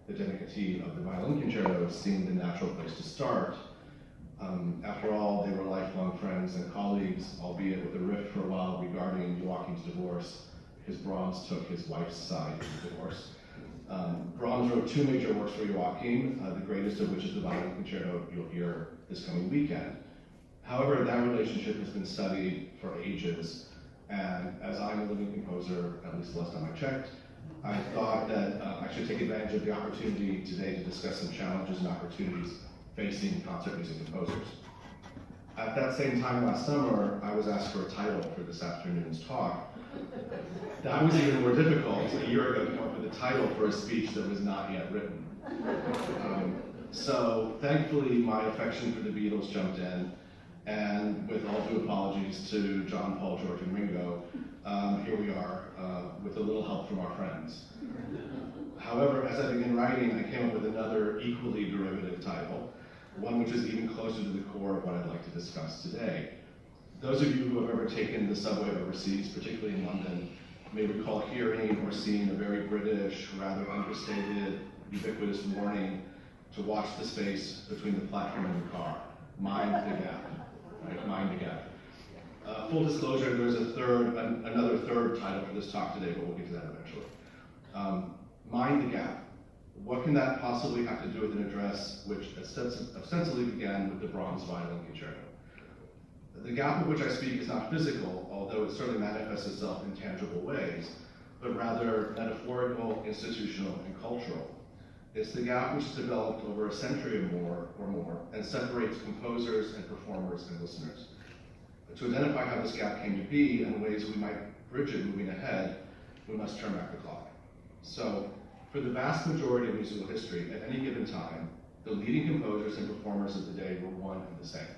the dedicatee of the violin concerto seemed the natural place to start. After all, they were lifelong friends and colleagues, albeit with a rift for a while regarding Joachim's divorce, because Brahms took his wife's side in the divorce. Brahms wrote two major works for Joachim, the greatest of which is the violin concerto you'll hear this coming weekend. However, that relationship has been studied for ages, and as I'm a living composer, at least the last time I checked, I thought that I should take advantage of the opportunity today to discuss some challenges and opportunities facing concert music composers. At that same time last summer, I was asked for a title for this afternoon's talk. That was even more difficult a year ago to come up with a title for a speech that was not yet written. So thankfully, my affection for the Beatles jumped in, and with all due apologies to John, Paul, George, and Ringo, here we are with a little help from our friends. However, as I began writing, I came up with another equally derivative title, one which is even closer to the core of what I'd like to discuss today. Those of you who have ever taken the subway overseas, particularly in London, may recall hearing or seeing a very British, rather understated, ubiquitous warning to watch the space between the platform and the car. Mind the gap, right? Mind the gap. Full disclosure, there's another third title for this talk today, but we'll get to that eventually. Mind the gap. What can that possibly have to do with an address which ostensibly began with the Brahms violin concerto? The gap of which I speak is not physical, although it certainly manifests itself in tangible ways, but rather metaphorical, institutional, and cultural. It's the gap which has developed over a century or more and separates composers and performers and listeners. To identify how this gap came to be and ways we might bridge it moving ahead, we must turn back the clock. So, for the vast majority of musical history, at any given time, the leading composers and performers of the day were one and the same.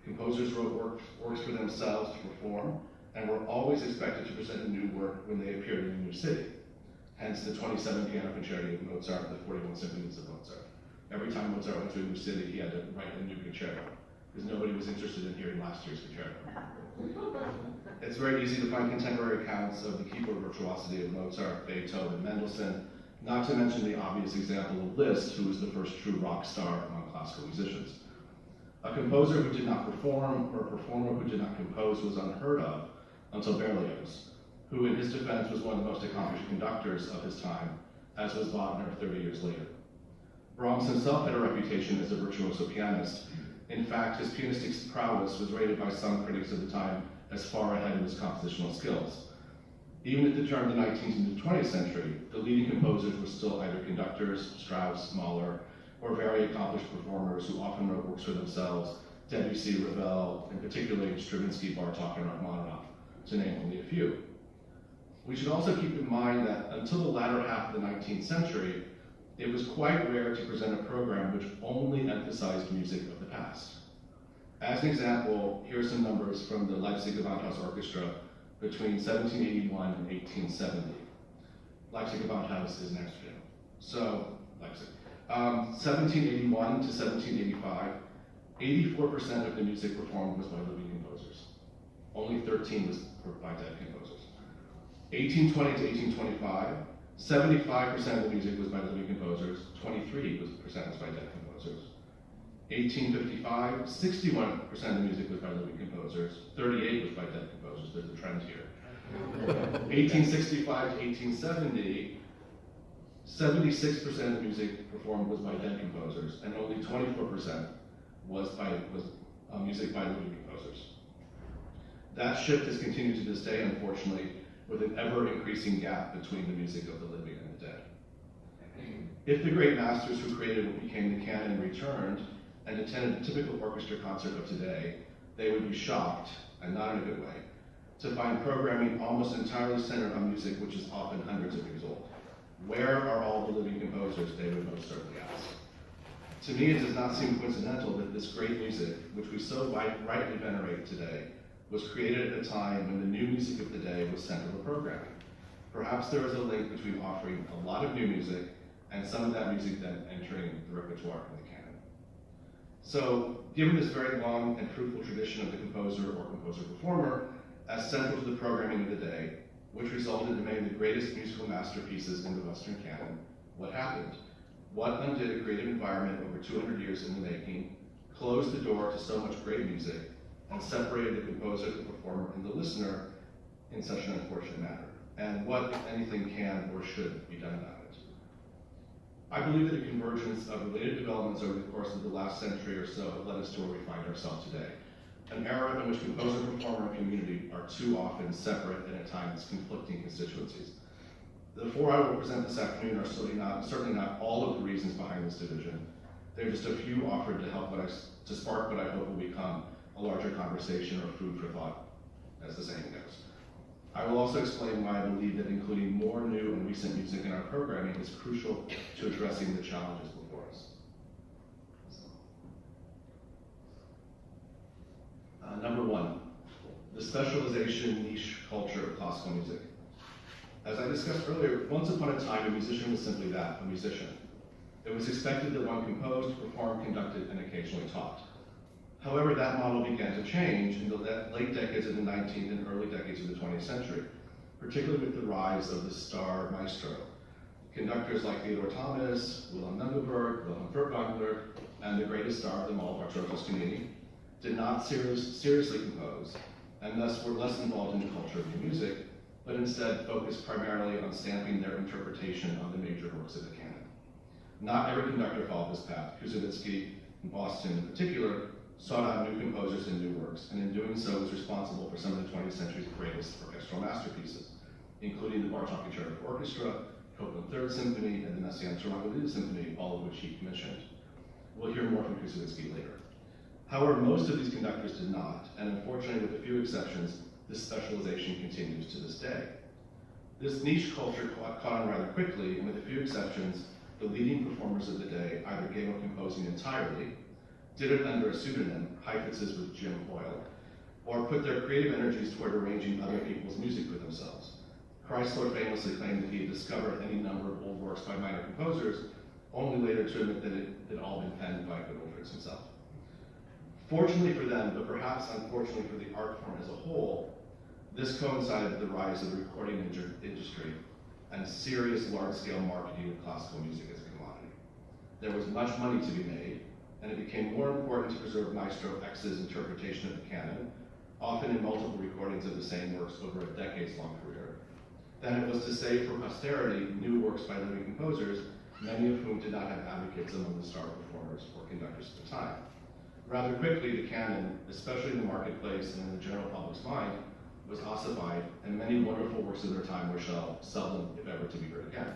Composers wrote works for themselves to perform, and were always expected to present a new work when they appeared in a new city. Hence the 27 piano concerti of Mozart, the 41 symphonies of Mozart. Every time Mozart went to a new city, he had to write a new concerto, because nobody was interested in hearing last year's concerto. It's very easy to find contemporary accounts of the keyboard virtuosity of Mozart, Beethoven, Mendelssohn, not to mention the obvious example of Liszt, who was the first true rock star among classical musicians. A composer who did not perform, or a performer who did not compose, was unheard of until Berlioz, who in his defense was one of the most accomplished conductors of his time, as was Wagner 30 years later. Brahms himself had a reputation as a virtuoso pianist. In fact, his pianistic prowess was rated by some critics of the time as far ahead of his compositional skills. Even at the turn of the 19th and 20th century, the leading composers were still either conductors, Strauss, Mahler, or very accomplished performers who often wrote works for themselves, Debussy, Ravel, and particularly Stravinsky, Bartók, and Rachmaninoff, to name only a few. We should also keep in mind that until the latter half of the 19th century, it was quite rare to present a program which only emphasized music of the past. As an example, here are some numbers from the Leipzig Gewandhaus Orchestra between 1781 and 1870. Leipzig Gewandhaus is in Amsterdam. So, Leipzig. 1781 to 1785, 84% of the music performed was by living composers. Only 13 was by dead composers. 1820 to 1825, 75% of the music was by living composers, 23% was by dead composers. 1855, 61% of the music was by living composers, 38% was by dead composers. There's a trend here. 1865 to 1870, 76% of the music performed was by dead composers, and only 24% was music by living composers. That shift has continued to this day, unfortunately, with an ever-increasing gap between the music of the living and the dead. If the great masters who created what became the canon returned and attended a typical orchestra concert of today, they would be shocked, and not in a good way, to find programming almost entirely centered on music which is often hundreds of years old. Where are all the living composers, they would most certainly ask. To me, it does not seem coincidental that this great music, which we so rightly venerate today, was created at a time when the new music of the day was central to programming. Perhaps there is a link between offering a lot of new music and some of that music then entering the repertoire in the canon. So, given this very long and fruitful tradition of the composer or composer-performer as central to the programming of the day, which resulted in many of the greatest musical masterpieces in the Western canon, what happened? What undid a creative environment over 200 years in the making, closed the door to so much great music, and separated the composer, the performer, and the listener in such an unfortunate manner? And what, if anything, can or should be done about it? I believe that a convergence of related developments over the course of the last century or so have led us to where we find ourselves today. An era in which composer, performer, and community are too often separate and at times conflicting constituencies. The four I will present this afternoon are certainly not all of the reasons behind this division. They're just a few offered to spark what I hope will become a larger conversation or food for thought, as the saying goes. I will also explain why I believe that including more new and recent music in our programming is crucial to addressing the challenges before us. Number one, the specialization niche culture of classical music. As I discussed earlier, once upon a time, a musician was simply that, a musician. It was expected that one composed, performed, conducted, and occasionally taught. However, that model began to change in the late decades of the 19th and early decades of the 20th century, particularly with the rise of the star maestro. Conductors like Theodore Thomas, Wilhelm Mengelberg, Wilhelm Furtwängler, and the greatest star of them all, Bartolo Toscanini, did not seriously compose, and thus were less involved in the culture of new music, but instead focused primarily on stamping their interpretation on the major works of the canon. Not every conductor followed this path. Kusevitsky, in Boston in particular, sought out new composers and new works, and in doing so was responsible for some of the 20th century's greatest orchestral masterpieces, including the Bartok Concerto for Orchestra, Copland Third Symphony, and the Messiaen Turangolida Symphony, all of which he commissioned. We'll hear more from Kusevitsky later. However, most of these conductors did not, and unfortunately, with a few exceptions, this specialization continues to this day. This niche culture caught on rather quickly, and with a few exceptions, the leading performers of the day either gave up composing entirely, did it under a pseudonym, Heifetz's with Jim Hoyle, or put their creative energies toward arranging other people's music for themselves. Chrysler famously claimed that he had discovered any number of old works by minor composers, only later to admit that it had all been penned by Goodall himself. Fortunately for them, but perhaps unfortunately for the art form as a whole, this coincided with the rise of the recording industry and serious large-scale marketing of classical music as a commodity. There was much money to be made, and it became more important to preserve Maestro X's interpretation of the canon, often in multiple recordings of the same works over a decades-long career, than it was to save for posterity new works by living composers, many of whom did not have advocates among the star performers or conductors at the time. Rather quickly, the canon, especially in the marketplace and in the general public's mind, was ossified, and many wonderful works of their time were shelved, seldom, if ever, to be heard again.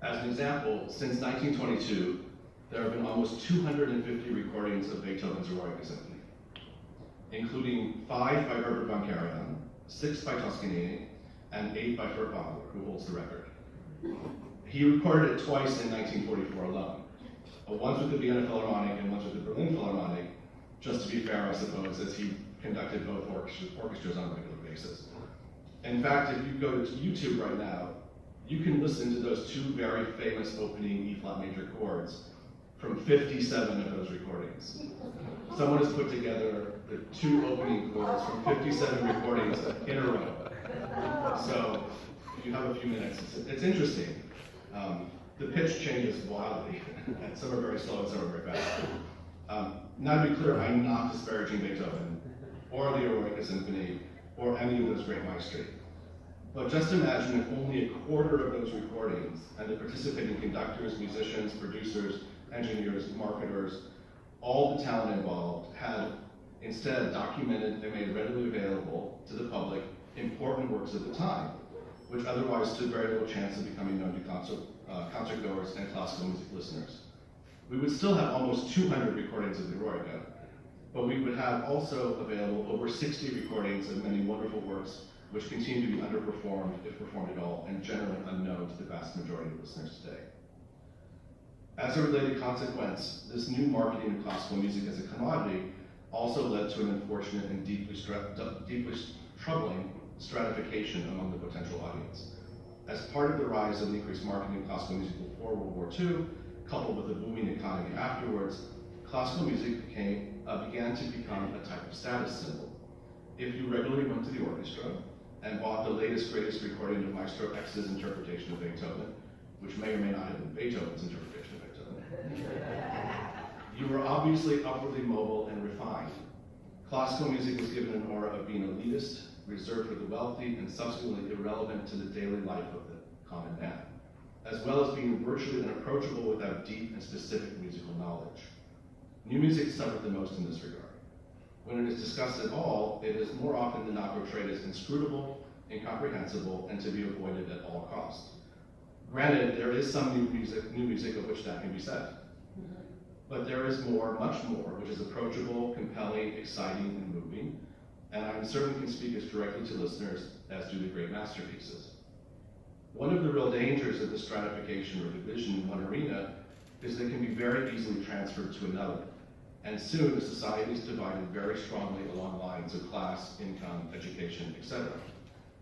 As an example, since 1922, there have been almost 250 recordings of Beethoven's Eroica Symphony, including 5 by Herbert von Karajan, 6 by Toscanini, and 8 by Furtwängler, who holds the record. He recorded it twice in 1944 alone, once with the Vienna Philharmonic and once with the Berlin Philharmonic, just to be fair, I suppose, as he conducted both orchestras on a regular basis. In fact, if you go to YouTube right now, you can listen to those 2 very famous opening E-flat major chords from 57 of those recordings. Someone has put together the 2 opening chords from 57 recordings in a row. So, if you have a few minutes, it's interesting. The pitch changes wildly, and some are very slow and some are very fast. Now to be clear, I'm not disparaging Beethoven, or the Eroica Symphony, or any of those great maestri. But just imagine if only a quarter of those recordings, and the participating conductors, musicians, producers, engineers, marketers, all the talent involved had instead documented and made readily available to the public important works of the time, which otherwise stood very little chance of becoming known to concertgoers and classical music listeners. We would still have almost 200 recordings of the Eroica, but we would have also available over 60 recordings of many wonderful works which continue to be underperformed, if performed at all, and generally unknown to the vast majority of listeners today. As a related consequence, this new marketing of classical music as a commodity also led to an unfortunate and deeply troubling stratification among the potential audience. As part of the rise of the increased marketing of classical music before World War II, coupled with the booming economy afterwards, classical music began to become a type of status symbol. If you regularly went to the orchestra and bought the latest, greatest recording of Maestro X's interpretation of Beethoven, which may or may not have been Beethoven's interpretation of Beethoven. You were obviously upwardly mobile and refined. Classical music was given an aura of being elitist, reserved for the wealthy, and subsequently irrelevant to the daily life of the common man, as well as being virtually unapproachable without deep and specific musical knowledge. New music suffered the most in this regard. When it is discussed at all, it is more often than not portrayed as inscrutable, incomprehensible, and to be avoided at all costs. Granted, there is some new music of which that can be said. But there is more, much more, which is approachable, compelling, exciting, and moving, and I'm certain can speak as directly to listeners as do the great masterpieces. One of the real dangers of the stratification or division in one arena is that it can be very easily transferred to another, and soon the society is divided very strongly along lines of class, income, education, etc.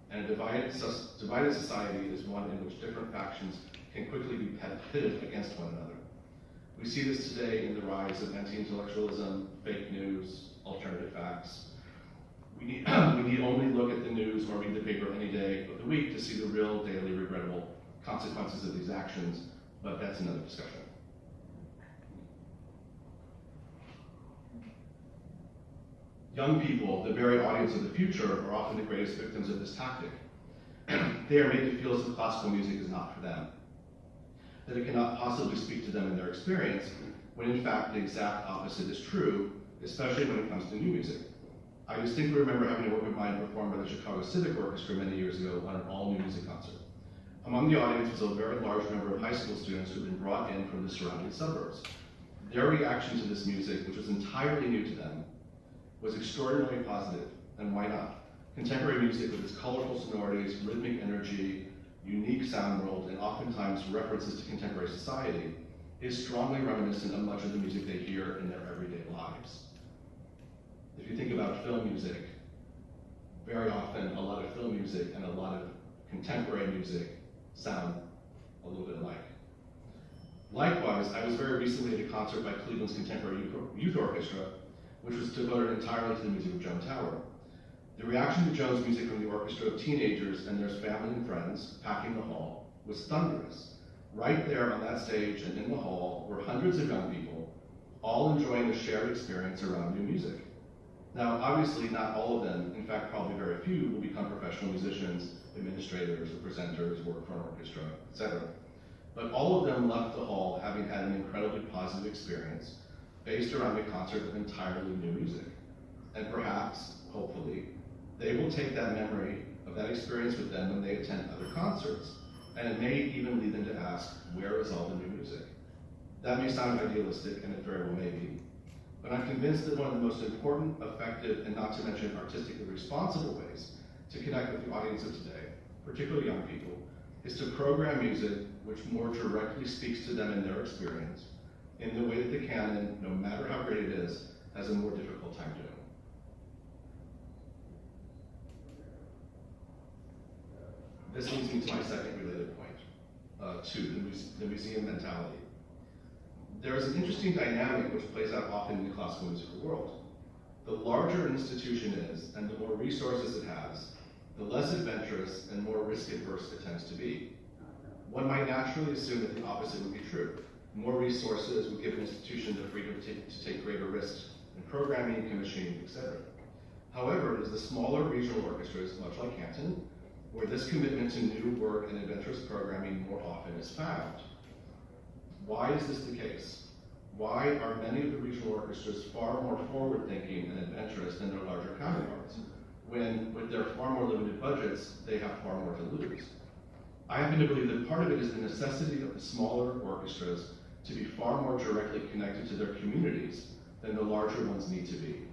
And a divided society is one in which different factions can quickly be pitted against one another. We see this today in the rise of anti-intellectualism, fake news, alternative facts. We need only look at the news or read the paper any day of the week to see the real, daily, regrettable consequences of these actions, but that's another discussion. Young people, the very audience of the future, are often the greatest victims of this tactic. They are made to feel as if classical music is not for them, that it cannot possibly speak to them in their experience, when in fact the exact opposite is true, especially when it comes to new music. I distinctly remember having a work of mine performed by the Chicago Civic Orchestra many years ago on an all-new music concert. Among the audience was a very large number of high school students who had been brought in from the surrounding suburbs. Their reaction to this music, which was entirely new to them, was extraordinarily positive, and why not? Contemporary music with its colorful sonorities, rhythmic energy, unique sound world, and oftentimes references to contemporary society, is strongly reminiscent of much of the music they hear in their everyday lives. If you think about film music, very often a lot of film music and a lot of contemporary music sound a little bit alike. Likewise, I was very recently at a concert by Cleveland's Contemporary Youth Orchestra, which was devoted entirely to the music of Joan Tower. The reaction to Joan's music from the orchestra of teenagers and their family and friends packing the hall was thunderous. Right there on that stage and in the hall were hundreds of young people, all enjoying a shared experience around new music. Now, obviously, not all of them, in fact, probably very few, will become professional musicians, administrators, or presenters, work for an orchestra, etc. But all of them left the hall having had an incredibly positive experience based around a concert of entirely new music. And perhaps, hopefully, they will take that memory of that experience with them when they attend other concerts, and it may even lead them to ask, where is all the new music? That may sound idealistic, and it very well may be, but I'm convinced that one of the most important, effective, and not to mention artistically responsible ways to connect with the audience of today, particularly young people, is to program music which more directly speaks to them in their experience in the way that the canon, no matter how great it is, has a more difficult time doing. This leads me to my second related point, the museum mentality. There is an interesting dynamic which plays out often in the classical musical world. The larger an institution is, and the more resources it has, the less adventurous and more risk-averse it tends to be. One might naturally assume that the opposite would be true. More resources would give an institution the freedom to take greater risks in programming, commissioning, etc. However, it is the smaller regional orchestras, much like Canton, where this commitment to new work and adventurous programming more often is found. Why is this the case? Why are many of the regional orchestras far more forward-thinking and adventurous than their larger counterparts, when, with their far more limited budgets, they have far more to lose? I happen to believe that part of it is the necessity of the smaller orchestras to be far more directly connected to their communities than the larger ones need to be.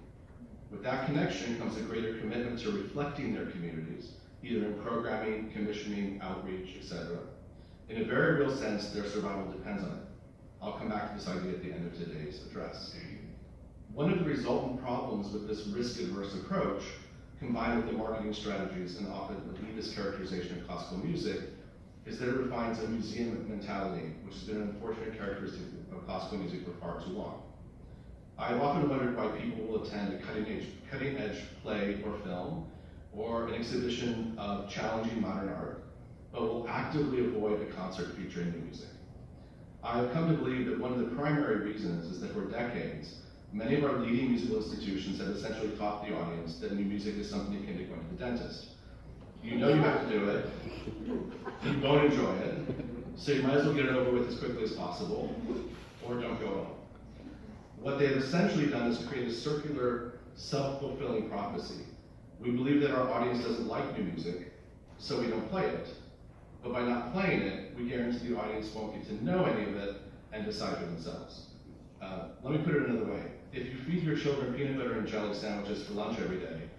With that connection comes a greater commitment to reflecting their communities, either in programming, commissioning, outreach, etc. In a very real sense, their survival depends on it. I'll come back to this idea at the end of today's address. One of the resultant problems with this risk-averse approach, combined with the marketing strategies and often elitist characterization of classical music, is that it refines a museum mentality, which has been an unfortunate characteristic of classical music for far too long. I've often wondered why people will attend a cutting-edge play or film, or an exhibition of challenging modern art, but will actively avoid a concert featuring new music. I have come to believe that one of the primary reasons is that for decades, many of our leading musical institutions have essentially taught the audience that new music is something akin to going to the dentist. You know you have to do it, you won't enjoy it, so you might as well get it over with as quickly as possible, or don't go at all. What they have essentially done is create a circular, self-fulfilling prophecy. We believe that our audience doesn't like new music, so we don't play it. But by not playing it, we guarantee the audience won't get to know any of it and decide for themselves. Let me put it another way. If you feed your children peanut butter and jelly sandwiches for lunch every day,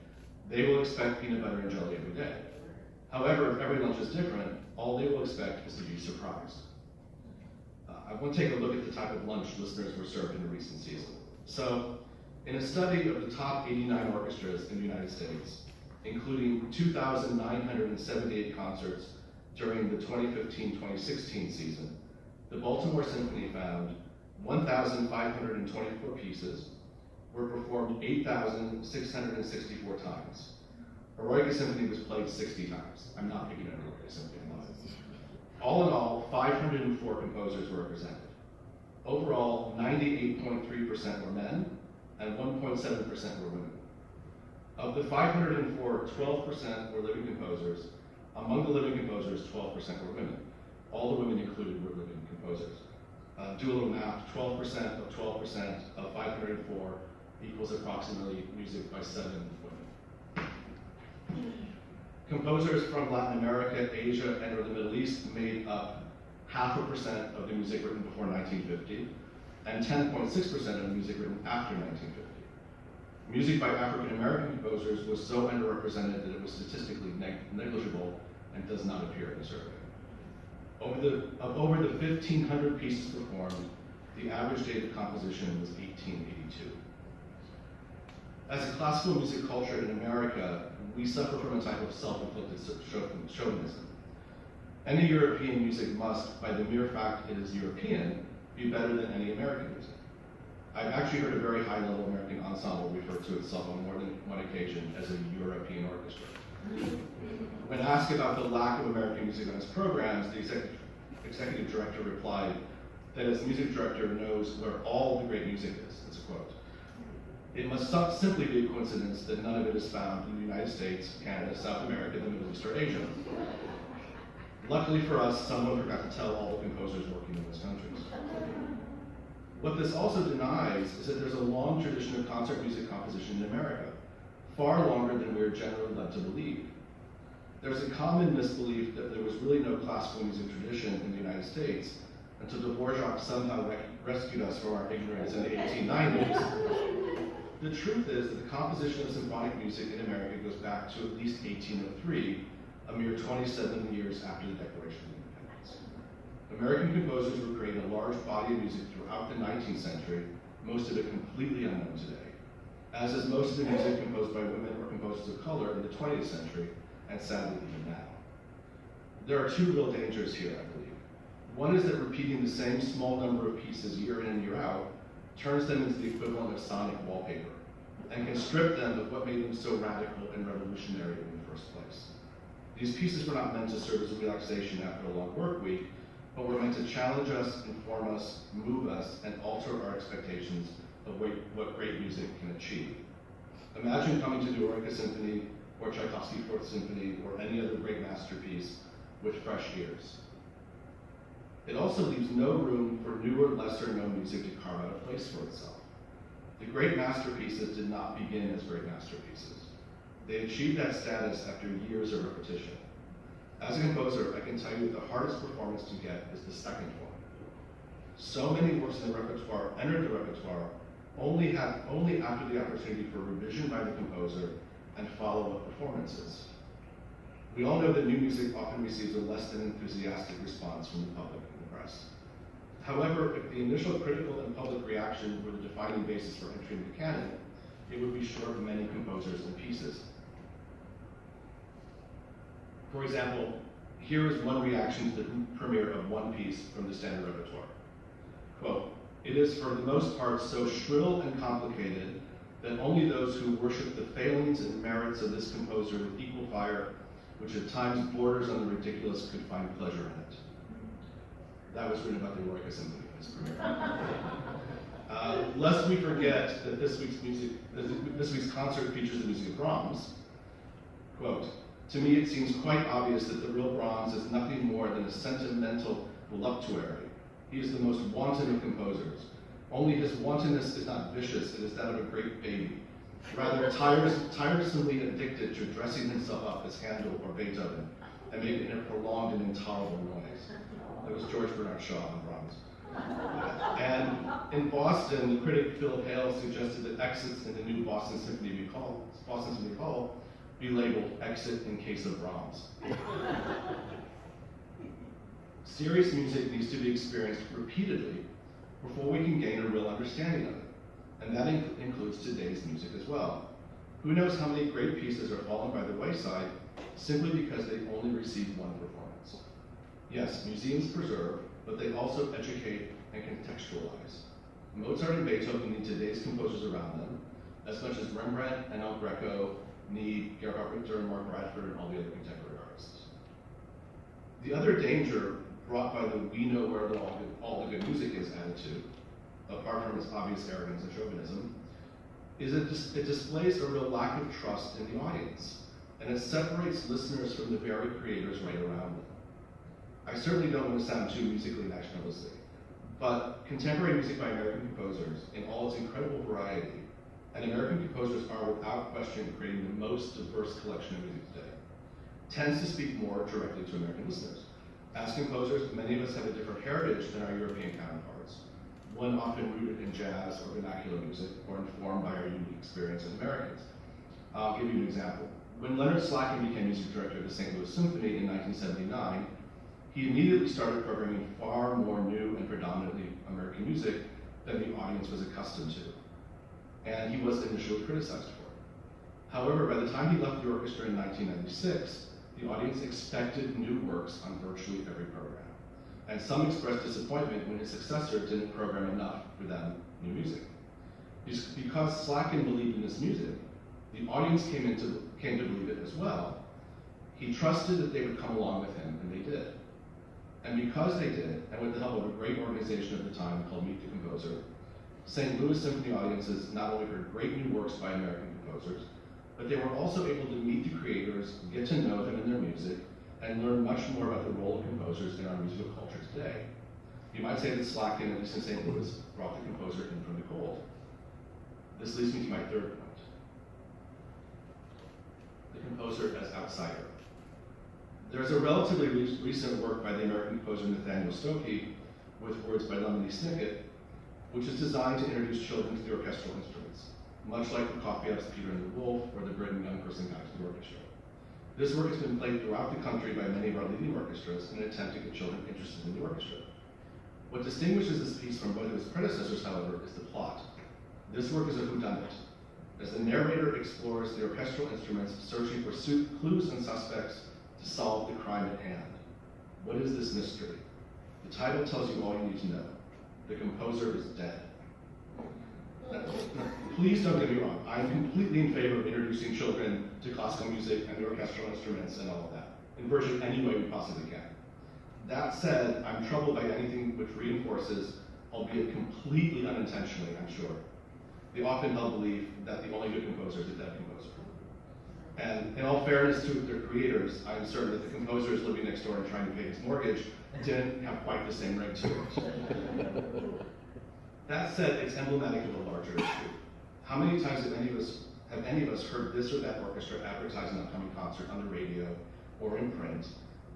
they will expect peanut butter and jelly every day. However, if every lunch is different, all they will expect is to be surprised. I want to take a look at the type of lunch listeners were served in a recent season. So, in a study of the top 89 orchestras in the United States, including 2,978 concerts during the 2015-2016 season, the Baltimore Symphony found 1,524 pieces were performed 8,664 times. Eroica Symphony was played 60 times. I'm not picking on Eroica Symphony, I'm not. All in all, 504 composers were represented. Overall, 98.3% were men and 1.7% were women. Of the 504, 12% were living composers. Among the living composers, 12% were women. All the women included were living composers. Do a little math, 12% of 504 equals approximately music by 7 women. Composers from Latin America, Asia, and or the Middle East made up 0.5% of the music written before 1950, and 10.6% of the music written after 1950. Music by African American composers was so underrepresented that it was statistically negligible and does not appear in the survey. Of over the 1,500 pieces performed, the average date of composition was 1882. As a classical music culture in America, we suffer from a type of self-inflicted chauvinism. Any European music must, by the mere fact it is European, be better than any American music. I've actually heard a very high-level American ensemble refer to itself on more than one occasion as a European orchestra. When asked about the lack of American music on his programs, the executive director replied that his music director knows where all the great music is. That's a quote. It must simply be a coincidence that none of it is found in the United States, Canada, South America, the Middle East, or Asia. Luckily for us, someone forgot to tell all the composers working in those countries. What this also denies is that there's a long tradition of concert music composition in America, far longer than we are generally led to believe. There's a common misbelief that there was really no classical music tradition in the United States until Dvorak somehow rescued us from our ignorance in the 1890s. The truth is that the composition of symphonic music in America goes back to at least 1803, a mere 27 years after the Declaration of Independence. American composers were creating a large body of music throughout the 19th century, most of it completely unknown today, as is most of the music composed by women or composers of color in the 20th century, and sadly even now. There are two real dangers here, I believe. One is that repeating the same small number of pieces year in and year out turns them into the equivalent of sonic wallpaper, and can strip them of what made them so radical and revolutionary in the first place. These pieces were not meant to serve as a relaxation after a long work week, but were meant to challenge us, inform us, move us, and alter our expectations of what great music can achieve. Imagine coming to the Eroica Symphony, or Tchaikovsky's Fourth Symphony, or any other great masterpiece with fresh ears. It also leaves no room for newer, lesser-known music to carve out a place for itself. The great masterpieces did not begin as great masterpieces. They achieved that status after years of repetition. As a composer, I can tell you that the hardest performance to get is the second one. So many works in the repertoire enter the repertoire only after the opportunity for revision by the composer and follow-up performances. We all know that new music often receives a less than enthusiastic response from the public and the press. However, if the initial critical and public reaction were the defining basis for entering the canon, it would be short of many composers and pieces. For example, here is one reaction to the premiere of one piece from the standard repertoire. Quote, "It is for the most part so shrill and complicated that only those who worship the failings and merits of this composer with equal fire which at times borders on the ridiculous, could find pleasure in it. That was written about the Eroica Symphony as premiere. Lest we forget that this week's concert features the music of Brahms. Quote, "To me it seems quite obvious that the real Brahms is nothing more than a sentimental voluptuary. He is the most wanton of composers. Only his wantonness is not vicious, it is that of a great baby, rather tiresomely addicted to dressing himself up as Handel or Beethoven and making a prolonged and intolerable noise." That was George Bernard Shaw on Brahms. And in Boston, the critic Philip Hale suggested that exits in the new Boston Symphony Hall be labeled "Exit in Case of Brahms." Serious music needs to be experienced repeatedly before we can gain a real understanding of it, and that includes today's music as well. Who knows how many great pieces are fallen by the wayside simply because they only received one performance. Yes, museums preserve, but they also educate and contextualize. Mozart and Beethoven need today's composers around them, as much as Rembrandt and El Greco need Gerhard Richter and Mark Bradford and all the other contemporary artists. The other danger brought by the "we know where all the good music is" attitude, apart from its obvious arrogance and chauvinism, is it displays a real lack of trust in the audience, and it separates listeners from the very creators right around them. I certainly don't want to sound too musically nationalistic, but contemporary music by American composers, in all its incredible variety, and American composers are without question creating the most diverse collection of music today, tends to speak more directly to American listeners. As composers, many of us have a different heritage than our European counterparts, one often rooted in jazz or vernacular music, or informed by our unique experience as Americans. I'll give you an example. When Leonard Slacken became music director of the St. Louis Symphony in 1979, he immediately started programming far more new and predominantly American music than the audience was accustomed to, and he was initially criticized for it. However, by the time he left the orchestra in 1996, the audience expected new works on virtually every program, and some expressed disappointment when his successor didn't program enough for them new music. Because Slacken believed in this music, the audience came to believe it as well. He trusted that they would come along with him, and they did. And because they did, and with the help of a great organization at the time called Meet the Composer, St. Louis Symphony audiences not only heard great new works by American composers, but they were also able to meet the creators, get to know them and their music, and learn much more about the role of composers in our musical culture today. You might say that Slacken, at least in St. Louis, brought the composer in from the cold. This leads me to my third point. The composer as outsider. There's a relatively recent work by the American composer Nathaniel Stokey, with words by Lemony Snicket, which is designed to introduce children to the orchestral instruments, much like the Coffeyev's Peter and the Wolf or the Britain Young Person Guide to the Orchestra. This work has been played throughout the country by many of our leading orchestras in an attempt to get children interested in the orchestra. What distinguishes this piece from both of its predecessors, however, is the plot. This work is a whodunit, as the narrator explores the orchestral instruments, searching for clues and suspects to solve the crime at hand. What is this mystery? The title tells you all you need to know. The composer is dead. Now, please don't get me wrong. I'm completely in favor of introducing children to classical music and the orchestral instruments and all of that, in virtually any way we possibly can. That said, I'm troubled by anything which reinforces, albeit completely unintentionally, I'm sure, the often held belief that the only good composer is a dead composer. And in all fairness to their creators, I'm certain that the composers living next door and trying to pay his mortgage didn't have quite the same ring to it. That said, it's emblematic of a larger issue. How many times have any of us heard this or that orchestra advertise an upcoming concert on the radio or in print,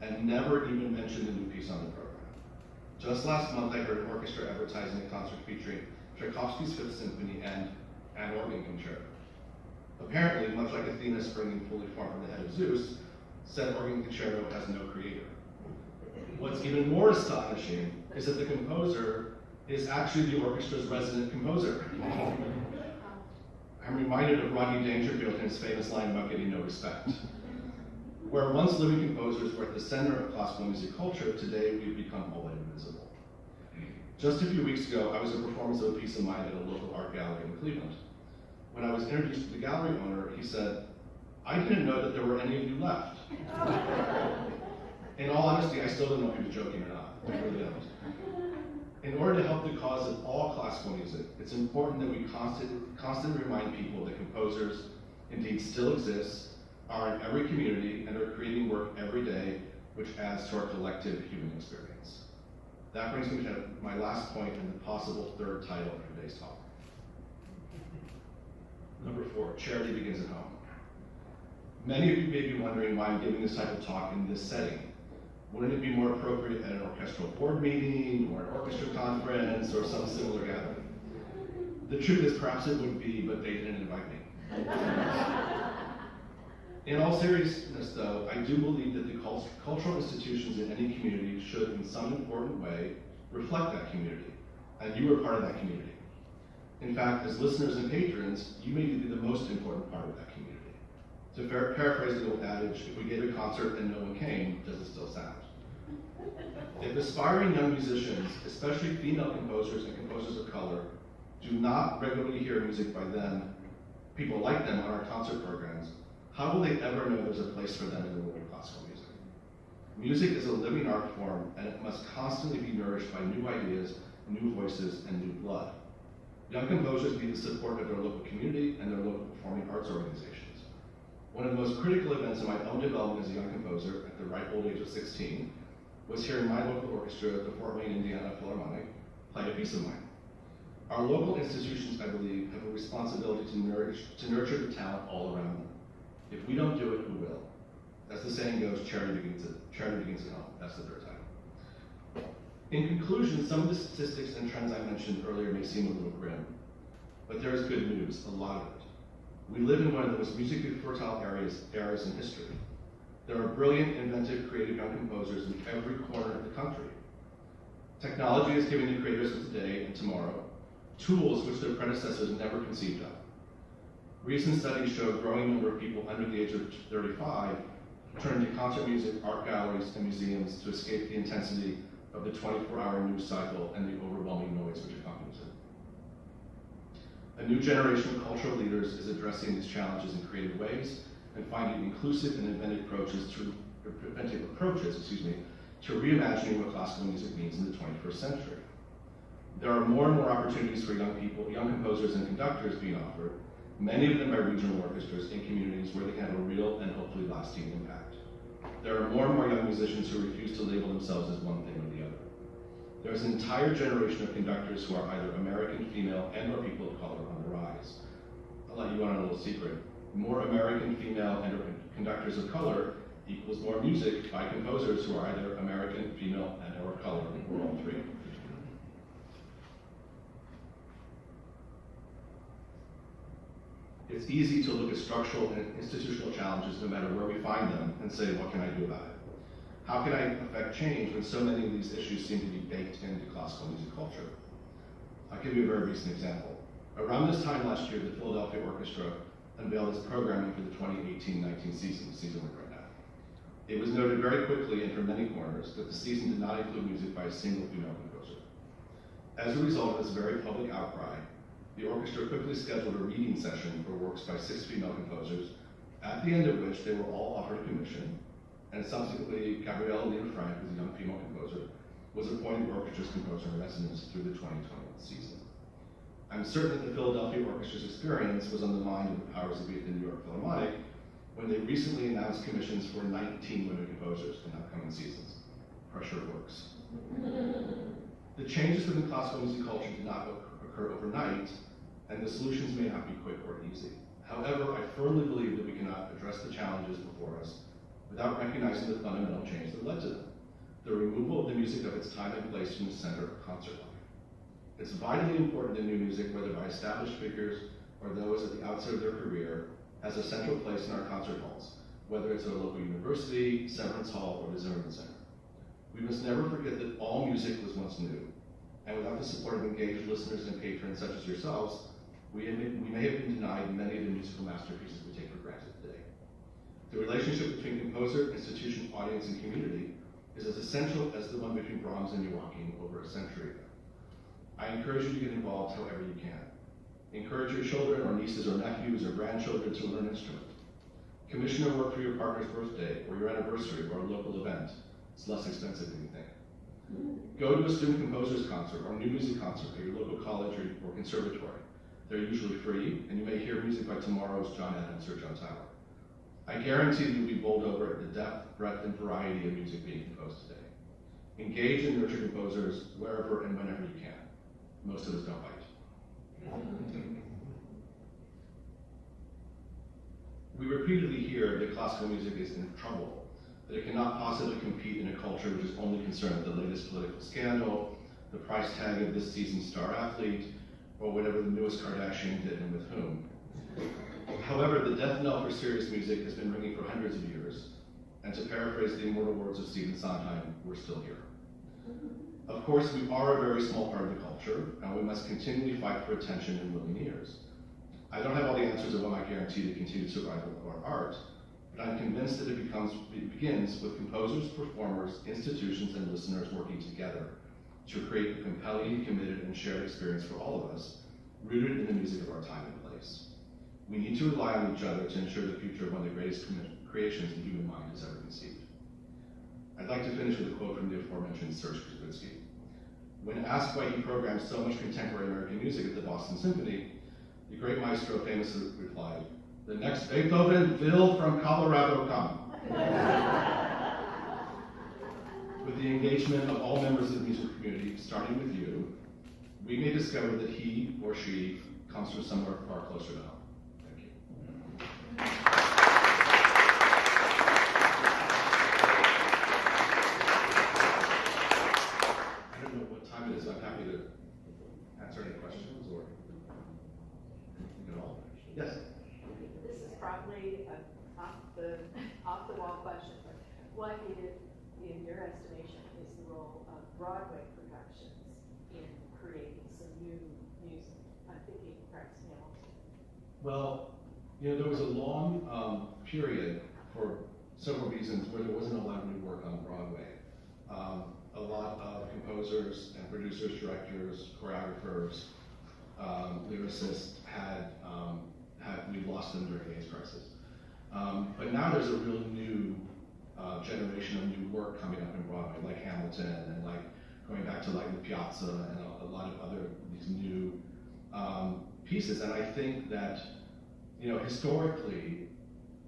and never even mentioned the new piece on the program? Just last month, I heard an orchestra advertising a concert featuring Tchaikovsky's Fifth Symphony and an organ concerto. Apparently, much like Athena springing fully formed from the head of Zeus, said organ concerto has no creator. What's even more astonishing is that the composer is actually the orchestra's resident composer. I'm reminded of Rodney Dangerfield and his famous line about getting no respect. Where once living composers were at the center of classical music culture, today we've become all but invisible. Just a few weeks ago, I was at a performance of a piece of mine at a local art gallery in Cleveland. When I was introduced to the gallery owner, he said, "I didn't know that there were any of you left." In all honesty, I still don't know if he was joking or not. I really don't. In order to help the cause of all classical music, it's important that we constantly remind people that composers indeed still exist, are in every community, and are creating work every day, which adds to our collective human experience. That brings me to my last point and the possible third title of today's talk. Number 4, charity begins at home. Many of you may be wondering why I'm giving this type of talk in this setting. Wouldn't it be more appropriate at an orchestral board meeting or an orchestra conference or some similar gathering? The truth is perhaps it would be, but they didn't invite me. In all seriousness though, I do believe that the cultural institutions in any community should in some important way reflect that community, and you are part of that community. In fact, as listeners and patrons, you may be the most important part of that community. To paraphrase the old adage, if we gave a concert and no one came, does it still sound? If aspiring young musicians, especially female composers and composers of color, do not regularly hear music by them, people like them on our concert programs, how will they ever know there's a place for them in the world of classical music? Music is a living art form, and it must constantly be nourished by new ideas, new voices, and new blood. Young composers need the support of their local community and their local performing arts organizations. One of the most critical events in my own development as a young composer at the ripe old age of 16 was hearing my local orchestra, the Fort Wayne, Indiana Philharmonic, play a piece of mine. Our local institutions, I believe, have a responsibility to nurture the talent all around them. If we don't do it, who will? As the saying goes, charity begins at home. That's the third time. In conclusion, some of the statistics and trends I mentioned earlier may seem a little grim, but there is good news, a lot of it. We live in one of the most musically fertile eras in history. There are brilliant, inventive, creative young composers in every corner of the country. Technology is giving the creators of today and tomorrow tools which their predecessors never conceived of. Recent studies show a growing number of people under the age of 35 turn to concert music, art galleries, and museums to escape the intensity of the 24-hour news cycle and the overwhelming noise which accompanies it. A new generation of cultural leaders is addressing these challenges in creative ways and finding inclusive and inventive approaches to reimagining what classical music means in the 21st century. There are more and more opportunities for young people, young composers and conductors being offered, many of them by regional orchestras in communities where they can have a real and hopefully lasting impact. There are more and more young musicians who refuse to label themselves as one thing or the other. There's an entire generation of conductors who are either American, female, and or people of color on the rise. I'll let you in on a little secret. More American, female, and or conductors of color equals more music by composers who are either American, female, and or color, or all three. It's easy to look at structural and institutional challenges no matter where we find them and say, what can I do about it? How can I affect change when so many of these issues seem to be baked into classical music culture? I'll give you a very recent example. Around this time last year, the Philadelphia Orchestra unveiled its programming for the 2018-19 season we're right now. It was noted very quickly and from many corners that the season did not include music by a single female composer. As a result of this very public outcry, the orchestra quickly scheduled a reading session for works by 6 female composers, at the end of which they were all offered a commission, and subsequently Gabrielle Lena Frank, who's a young female composer, was appointed orchestra's composer in residence through the 2021 season. I'm certain that the Philadelphia Orchestra's experience was on the mind of the powers that be at the New York Philharmonic when they recently announced commissions for 19 women composers in upcoming seasons. Pressure works. The changes within classical music culture did not occur overnight, and the solutions may not be quick or easy. However, I firmly believe that we cannot address the challenges before us without recognizing the fundamental change that led to them, the removal of the music of its time and place from the center of concert life. It's vitally important that new music, whether by established figures or those at the outset of their career, has a central place in our concert halls, whether it's at a local university, Severance Hall, or the Zimmerman Center. We must never forget that all music was once new, and without the support of engaged listeners and patrons such as yourselves, we may have been denied many of the musical masterpieces we take for granted today. The relationship between composer, institution, audience, and community is as essential as the one between Brahms and Joachim over a century ago. I encourage you to get involved however you can. Encourage your children or nieces or nephews or grandchildren to learn an instrument. Commission a work for your partner's birthday, or your anniversary, or a local event. It's less expensive than you think. Go to a student composer's concert or new music concert at your local college or conservatory. They're usually free, and you may hear music by tomorrow's John Adams or John Tyler. I guarantee you'll be bowled over at the depth, breadth, and variety of music being composed today. Engage and nurture composers wherever and whenever you can. Most of us don't bite. We repeatedly hear that classical music is in trouble, that it cannot possibly compete in a culture which is only concerned with the latest political scandal, the price tag of this season's star athlete, or whatever the newest Kardashian did and with whom. However, the death knell for serious music has been ringing for hundreds of years, and to paraphrase the immortal words of Stephen Sondheim, we're still here. Of course, we are a very small part of the culture, and we must continually fight for attention and willing ears. I don't have all the answers of what might guarantee the continued survival of our art, but I'm convinced that it begins with composers, performers, institutions, and listeners working together to create a compelling, committed, and shared experience for all of us, rooted in the music of our time and place. We need to rely on each other to ensure the future of one of the greatest creations the human mind has ever conceived. I'd like to finish with a quote from the aforementioned Serge Kuzbitsky. When asked why he programmed so much contemporary American music at the Boston Symphony, the great maestro famously replied, "The next Beethoven will from Colorado come." With the engagement of all members of the music community, starting with you, we may discover that he or she comes from somewhere far closer to home. Thank you. I don't know what time it is. I'm happy to answer any questions or at all. Yes. This is probably an off the wall question, but what in your estimation is the role of Broadway productions in creating some new music? I'm thinking perhaps Hamilton. Well, there was a long period for several reasons where there wasn't a lot of new work on Broadway. A lot of composers and producers, directors, choreographers, lyricists we lost them during the AIDS crisis. But now there's a real new generation of new work coming up in Broadway, like Hamilton and like going back to like the Piazza and a lot of other these new pieces. And I think that historically,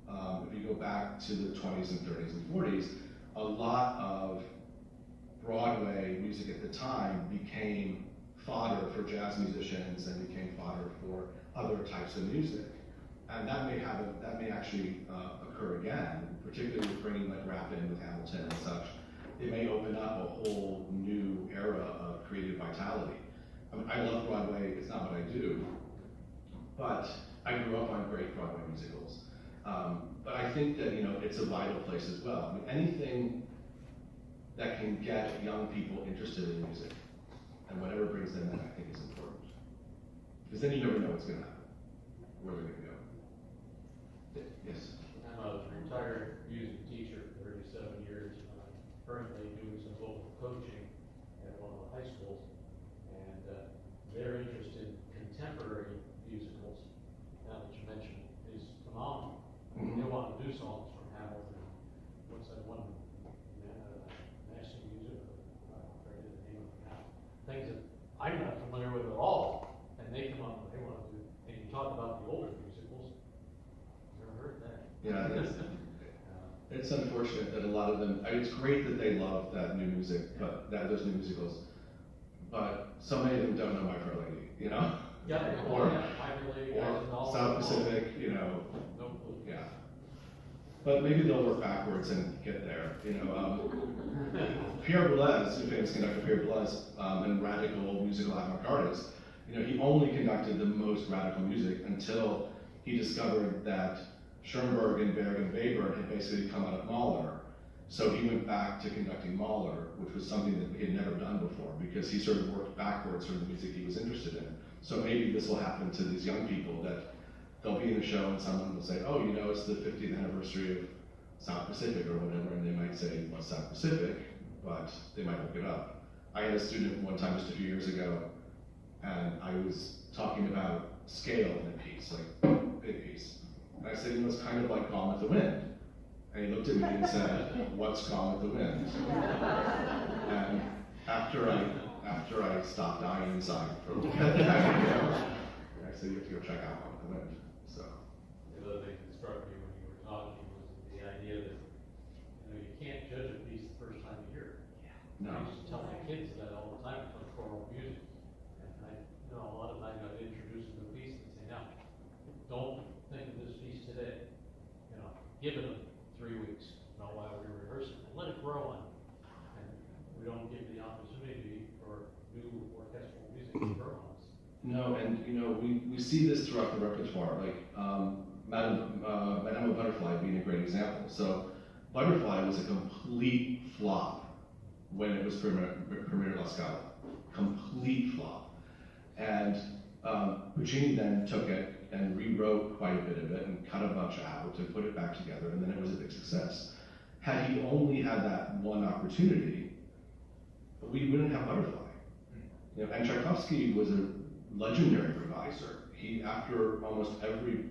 if you go back to the 20s and 30s and 40s, a lot of Broadway music at the time became fodder for jazz musicians and became fodder for other types of music. And that may actually occur again, particularly with bringing like rap in with Hamilton and such. It may open up a whole new era of creative vitality. I mean, I love Broadway, it's not what I do, but I grew up on great Broadway musicals. But I think that it's a vital place as well. I mean, anything that can get young people interested in music and whatever brings them in, I think is important. Because then you never know what's going to happen, where they're going to go. Yes? I'm a retired music teacher for 37 years, and I'm currently doing some vocal coaching at one of the high schools, and their interest in contemporary musicals, now that you mentioned, is phenomenal. Mm-hmm. They want to do songs from Hamilton. What's that one? National music? I forget the name of it now. Things that I'm not familiar with at all, and they come up and they want to do. And you talk about the older musicals. Never heard that. Yeah, it's unfortunate that a lot of them, it's great that they love that new music, but those new musicals, but so many of them don't know My Fair Lady, Yeah, or or South Pacific, No clue. yeah. But maybe they'll work backwards and get there, Pierre Boulez, the famous conductor Pierre Boulez, and radical musical avant-gardist, he only conducted the most radical music until he discovered that Schoenberg and Berg and Weber had basically come out of Mahler. So he went back to conducting Mahler, which was something that he had never done before, because he sort of worked backwards from the music he was interested in. So maybe this will happen to these young people, that they'll be in a show and someone will say, oh, it's the 50th anniversary of South Pacific or whatever, and they might say, what's South Pacific? But they might look it up. I had a student one time just a few years ago, and I was talking about scale in a piece, like big piece. And I said, you know, it's kind of like Gone with the Wind. And he looked at me and said, what's Gone with the Wind? And after I stopped dying inside for a little bit, I said, you have to go check out Gone with the Wind. So. The other thing that struck me when you were talking was the idea that, you know, you can't judge a piece the first time you hear it. No. I used to tell my kids that all the time with choral music. And I, you know, a lot of times I'd introduce them to a piece and say, now, don't think of this piece today. You know, give it 3 weeks, you know, while we're rehearsing, and let it grow on you. And we don't give the opportunity for new orchestral music to grow on us. No, and you know, we see this throughout the repertoire, like Madame Butterfly being a great example. So Butterfly was a complete flop when it was premiered at La Scala. Complete flop. And Puccini then took it and rewrote quite a bit of it and cut a bunch out to put it back together, and then it was a big success. Had he only had that one opportunity, we wouldn't have Butterfly. You know, and Tchaikovsky was a legendary reviser. He, after almost every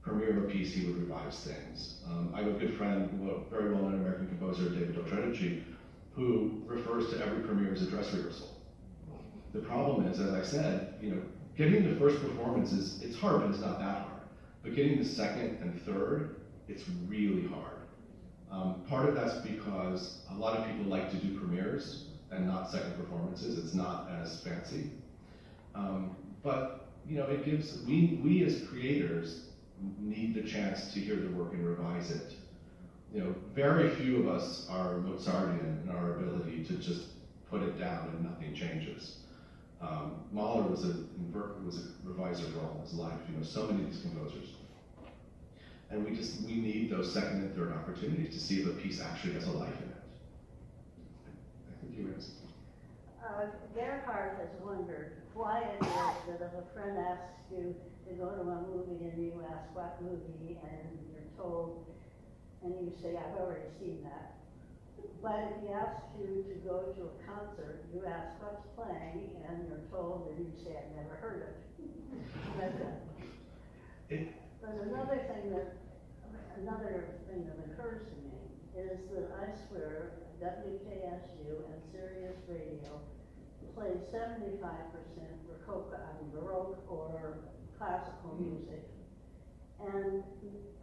premiere of a piece, he would revise things. I have a good friend, very well-known American composer, David Otredici, who refers to every premiere as a dress rehearsal. The problem is, as I said, you know, getting the first performance it's hard, but it's not that hard. But getting the second and third, it's really hard. Part of that's because a lot of people like to do premieres and not second performances. It's not as fancy. But you know, it gives, we as creators need the chance to hear the work and revise it. You know, very few of us are Mozartian in our ability to just put it down and nothing changes. Mahler was a reviser for all his life. You know, so many of these composers, and we need those second and third opportunities to see if a piece actually has a life in it. I think you answered. Gerhard has wondered why it is that if a friend asks you to go to a movie and you ask what movie and you're told, and you say, I've already seen that. But if he asks you to go to a concert, you ask what's playing and you're told, and you say, I've never heard of it. But another thing that occurs to me is that I swear WKSU and Sirius Radio plays 75% Baroque or classical music. And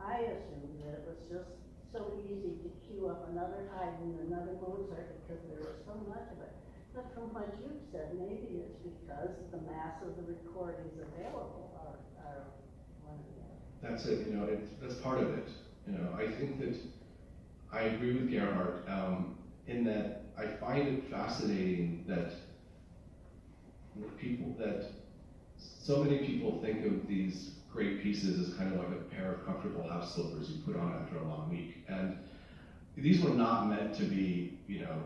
I assumed that it was just so easy to cue up another Haydn, another Mozart, because there was so much of it. But from what you've said, maybe it's because the mass of the recordings available are one of the other. That's it, you know, that's part of it. You know, I think that I agree with Gerhard in that I find it fascinating that so many people think of these great pieces as kind of like a pair of comfortable house slippers you put on after a long week. And these were not meant to be, you know,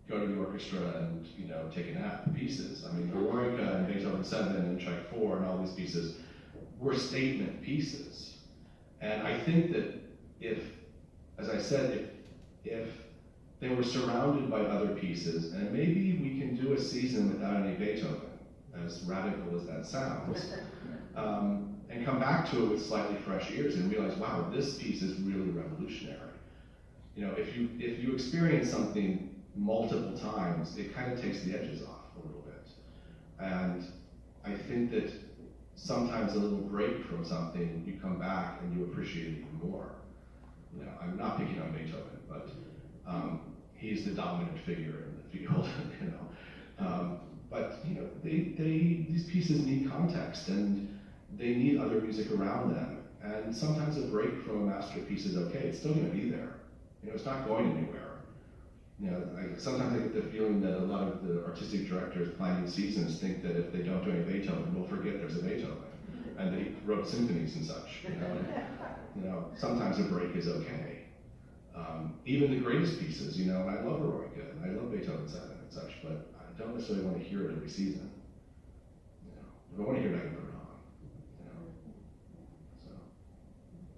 go to the orchestra and, you know, take a nap pieces. I mean, Eroica and Beethoven 7 and Tchaikovsky 4 and all these pieces were statement pieces. And I think that if, as I said, if they were surrounded by other pieces, and maybe we can do a season without any Beethoven, as radical as that sounds, and come back to it with slightly fresh ears and realize, wow, this piece is really revolutionary. You know, if you experience something multiple times, it kind of takes the edges off a little bit. And I think that sometimes a little break from something, you come back and you appreciate it even more. You know, I'm not picking on Beethoven, but he's the dominant figure in the field, you know. But you know, these pieces need context and they need other music around them. And sometimes a break from a masterpiece is okay. It's still going to be there. You know, it's not going anywhere. You know, sometimes I get the feeling that a lot of the artistic directors planning seasons think that if they don't do any Beethoven, we'll forget there's a Beethoven, and they wrote symphonies and such. You know, you know, sometimes a break is okay. Even the greatest pieces, you know, I love Eroica, and I love Beethoven 7 and such, but I don't necessarily want to hear it every season. You know, if I want to hear it, I can put it on. You know, so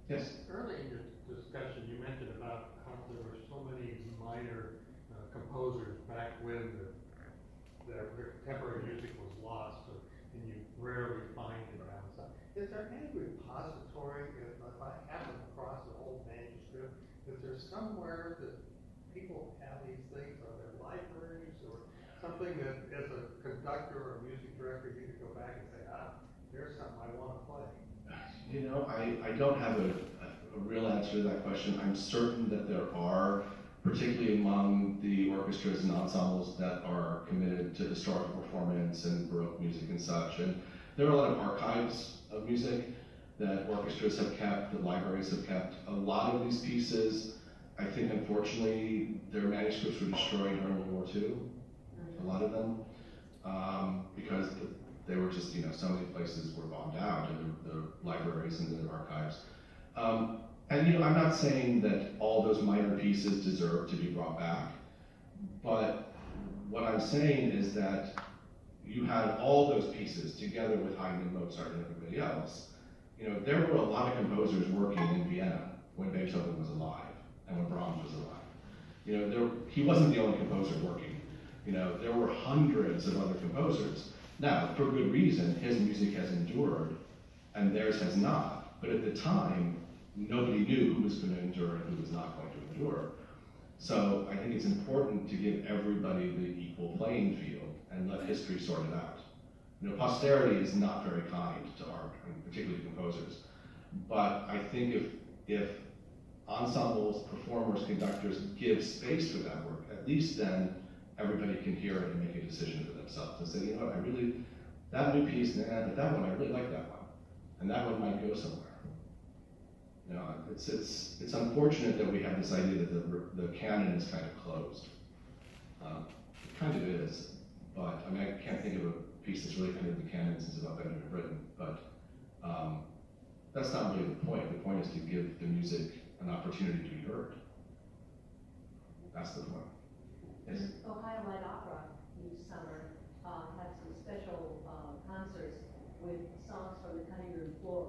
yes. Early in your discussion, you mentioned about how there were so many minor composers back when their contemporary music was lost, and you rarely find it outside. Is there any repository, if I happen across an old manuscript, if there's somewhere that people have these things, are there libraries or something that as a conductor or a music director, you could go back and say, there's something I want to play? You know, I don't have a real answer to that question. I'm certain that there are, particularly among the orchestras and ensembles that are committed to historical performance and Baroque music and such. And there are a lot of archives of music that orchestras have kept, that libraries have kept. A lot of these pieces, I think unfortunately, their manuscripts were destroyed during World War II, a lot of them, because they were just, so many places were bombed out, and the libraries and the archives. And I'm not saying that all those minor pieces deserve to be brought back, but what I'm saying is that you had all those pieces together with Haydn, Mozart, and everybody else. There were a lot of composers working in Vienna when Beethoven was alive and when Brahms was alive. He wasn't the only composer working. There were hundreds of other composers. Now, for good reason, his music has endured and theirs has not. But at the time, nobody knew who was going to endure and who was not going to endure. So I think it's important to give everybody the equal playing field and let history sort it out. Posterity is not very kind to art, and particularly composers. But I think if ensembles, performers, conductors give space for that work, at least then everybody can hear it and make a decision for themselves and say, that new piece, but that one, I really like that one. And that one might go somewhere. It's unfortunate that we have this idea that the canon is kind of closed. It kind of is, but I can't think of a piece that's really entered the canon since about Benjamin Britten, but that's not really the point. The point is to give the music an opportunity to be heard. That's the point. Yes? Ohio Light Opera this summer had some special concerts with songs from the cutting room floor.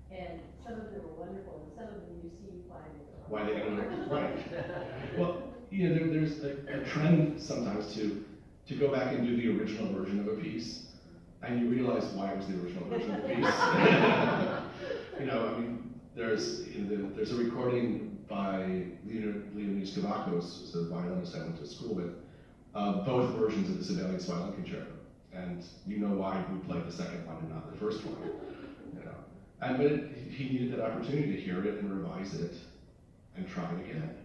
And some of them are wonderful, and some of them you see why they don't right. Well, there's a trend sometimes to go back and do the original version of a piece, and you realize why it was the original version of the piece. There's a recording by Leonidas Kavakos, who's a violinist I went to school with, both versions of the Sibelius Violin Concerto, and you know why we played the second one and not the first one. But he needed that opportunity to hear it and revise it and try it again.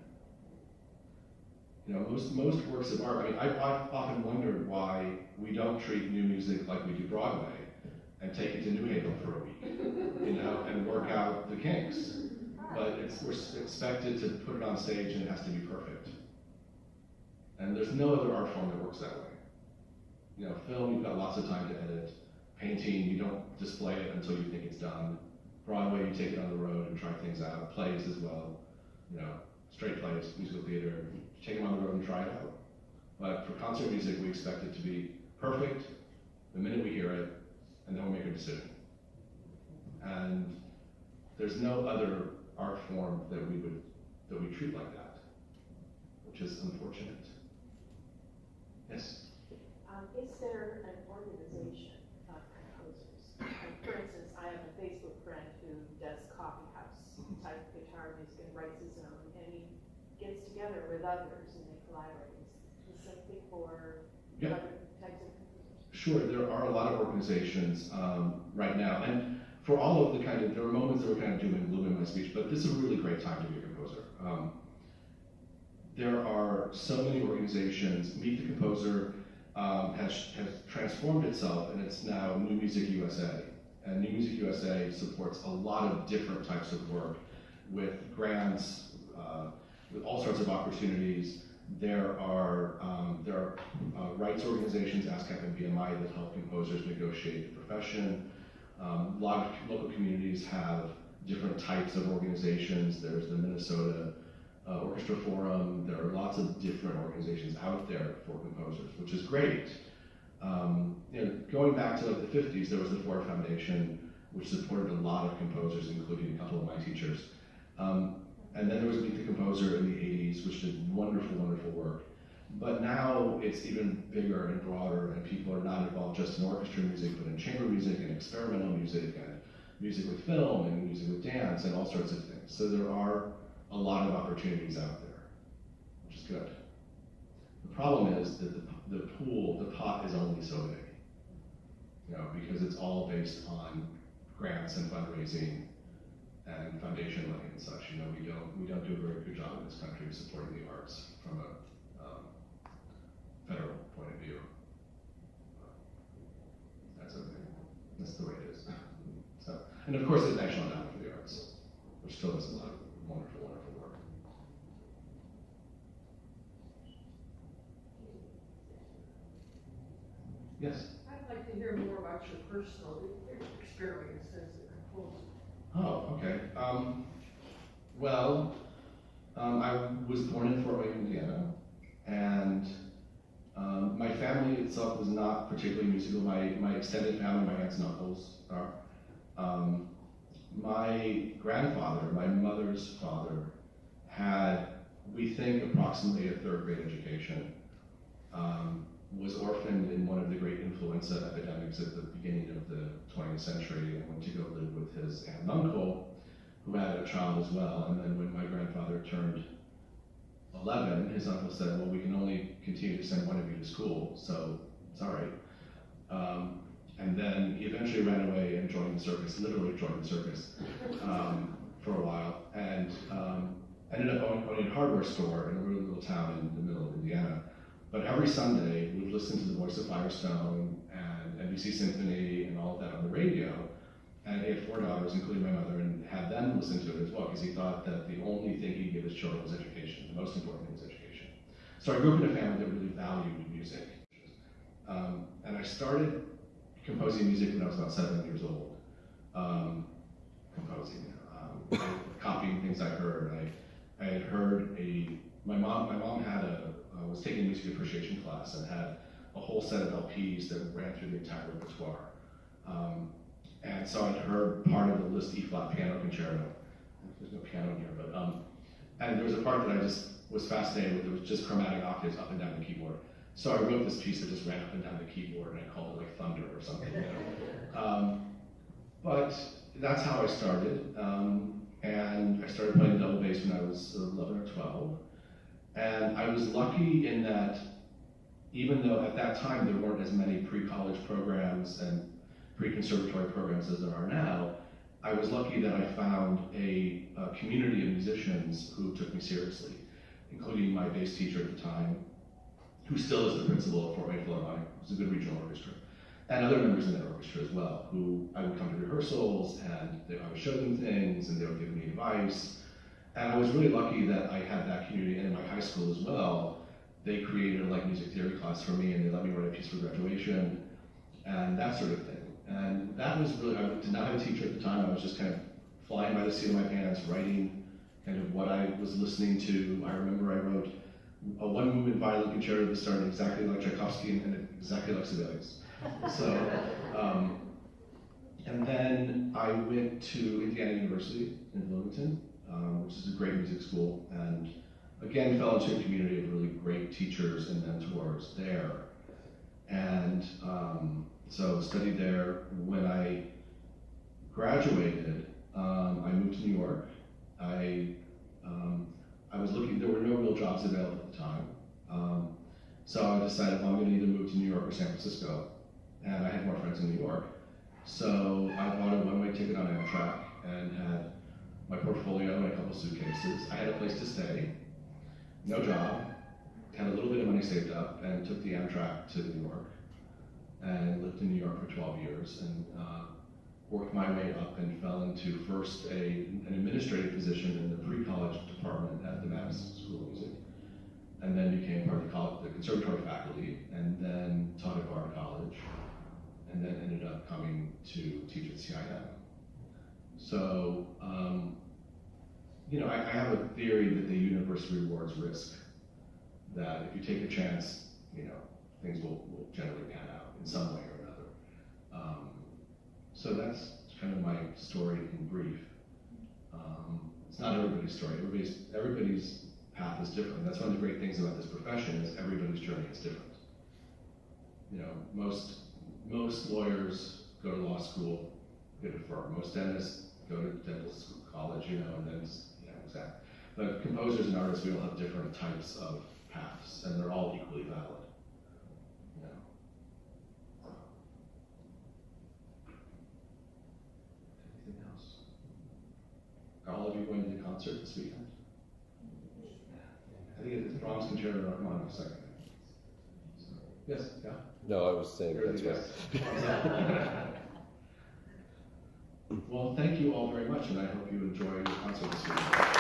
Most works of art, I've often wondered why we don't treat new music like we do Broadway and take it to New Haven for a week, and work out the kinks. But we're expected to put it on stage and it has to be perfect. And there's no other art form that works that way. Film, you've got lots of time to edit. Painting, you don't display it until you think it's done. Broadway, you take it on the road and try things out. Plays as well, straight plays, musical theater, take them on the road and try it out. But for concert music, we expect it to be perfect the minute we hear it, and then we make a decision. And there's no other art form that we treat like that, which is unfortunate. Yes? Is there an organization of composers? For instance, I have a Facebook friend who does coffee house type guitar music and writes his own, and he gets together with others and they collaborate. Is something for other types of composers? Sure, there are a lot of organizations right now, and for all of there were moments that were kind of doom and gloom in my speech, but this is a really great time to be a composer. There are so many organizations. Meet the Composer has transformed itself, and it's now New Music USA. And New Music USA supports a lot of different types of work with grants, with all sorts of opportunities. There are rights organizations, ASCAP and BMI, that help composers negotiate the profession. A lot of local communities have different types of organizations. There's the Minnesota Orchestra Forum. There are lots of different organizations out there for composers, which is great. Going back to the 50s, there was the Ford Foundation, which supported a lot of composers, including a couple of my teachers. And then there was Meet the Composer in the 80s, which did wonderful, wonderful work. But now it's even bigger and broader, and people are not involved just in orchestra music, but in chamber music and experimental music and music with film and music with dance and all sorts of things. So there are a lot of opportunities out there, which is good. The problem is that the pot is only so big, you know, because it's all based on grants and fundraising and foundation money and such. You know, we don't do a very good job in this country of supporting the arts from a federal point of view. That's okay. That's the way it is. So, and of course, the National Endowment for the Arts, which still does a lot of wonderful, wonderful work. Yes. I'd like to hear more about your personal experience as a composer. Oh, okay. Well, I was born in Fort Wayne, Indiana, and my family itself was not particularly musical. My extended family, my aunts and uncles are. My grandfather, my mother's father, had, we think, approximately a third grade education. Was orphaned in one of the great influenza epidemics at the beginning of the 20th century and went to go live with his aunt and uncle, who had a child as well. And then when my grandfather turned 11, his uncle said, well, we can only continue to send one of you to school, so sorry. And then he eventually ran away and joined the circus, literally joined the circus for a while, and ended up owning a hardware store in a really little town in the middle of Indiana. But every Sunday, we would listen to the Voice of Firestone and NBC Symphony and all of that on the radio. And he had 4 daughters, including my mother, and had them listen to it as well, because he thought that the only thing he'd give his children was education. The most important thing was education. So I grew up in a family that really valued music. And I started composing music when I was about 7 years old. Copying things I heard. I had heard my mom had was taking a music appreciation class and had a whole set of LPs that ran through the entire repertoire. And so I'd heard part of the Liszt E-flat piano concerto. There's no piano here, but and there was a part that I just was fascinated with. It was just chromatic octaves up and down the keyboard. So I wrote this piece that just ran up and down the keyboard, and I called it like Thunder or something. You know? But that's how I started. And I started playing double bass when I was 11 or 12. And I was lucky in that, even though at that time there weren't as many pre-college programs and pre-conservatory programs as there are now, I was lucky that I found a community of musicians who took me seriously, including my bass teacher at the time, who still is the principal of Fort Wayne Philharmonic. It was a good regional orchestra, and other members in that orchestra as well, who I would come to rehearsals and I would show them things and they would give me advice. And I was really lucky that I had that community, and in my high school as well, they created a light music theory class for me, and they let me write a piece for graduation, and that sort of thing. And that was really, I did not have a teacher at the time. I was just kind of flying by the seat of my pants, writing kind of what I was listening to. I remember I wrote a one-movement violin concerto that started exactly like Tchaikovsky and exactly like Sibelius. So, and then I went to Indiana University in Bloomington, which is a great music school, and again fell into a community of really great teachers and mentors there. And so studied there. When I graduated, I moved to New York. I was looking, there were no real jobs available at the time. So I decided, well, I'm going to either move to New York or San Francisco. And I had more friends in New York. So I bought a one-way ticket on Amtrak and had my portfolio and a couple suitcases. I had a place to stay, no job, had a little bit of money saved up, and took the Amtrak to New York and lived in New York for 12 years and worked my way up and fell into first an administrative position in the pre-college department at the Madison School of Music, and then became part of the conservatory faculty, and then taught at Bard College, and then ended up coming to teach at CIM. So, you know, I have a theory that the universe rewards risk, that if you take a chance, you know, things will generally pan out in some way or another. So that's kind of my story in brief. It's not everybody's story. Everybody's path is different. That's one of the great things about this profession is everybody's journey is different. You know, most lawyers go to law school, good for most dentists, go to dental college, you know, and then, exactly. But composers and artists, we all have different types of paths, and they're all equally valid. You know. Anything else? Are all of you going to the concert this weekend? I think it's Brahms Concerto Rachmaninoff second. So, yes, yeah. No, I was saying that's right. Well, thank you all very much, and I hope you enjoy your concert this weekend.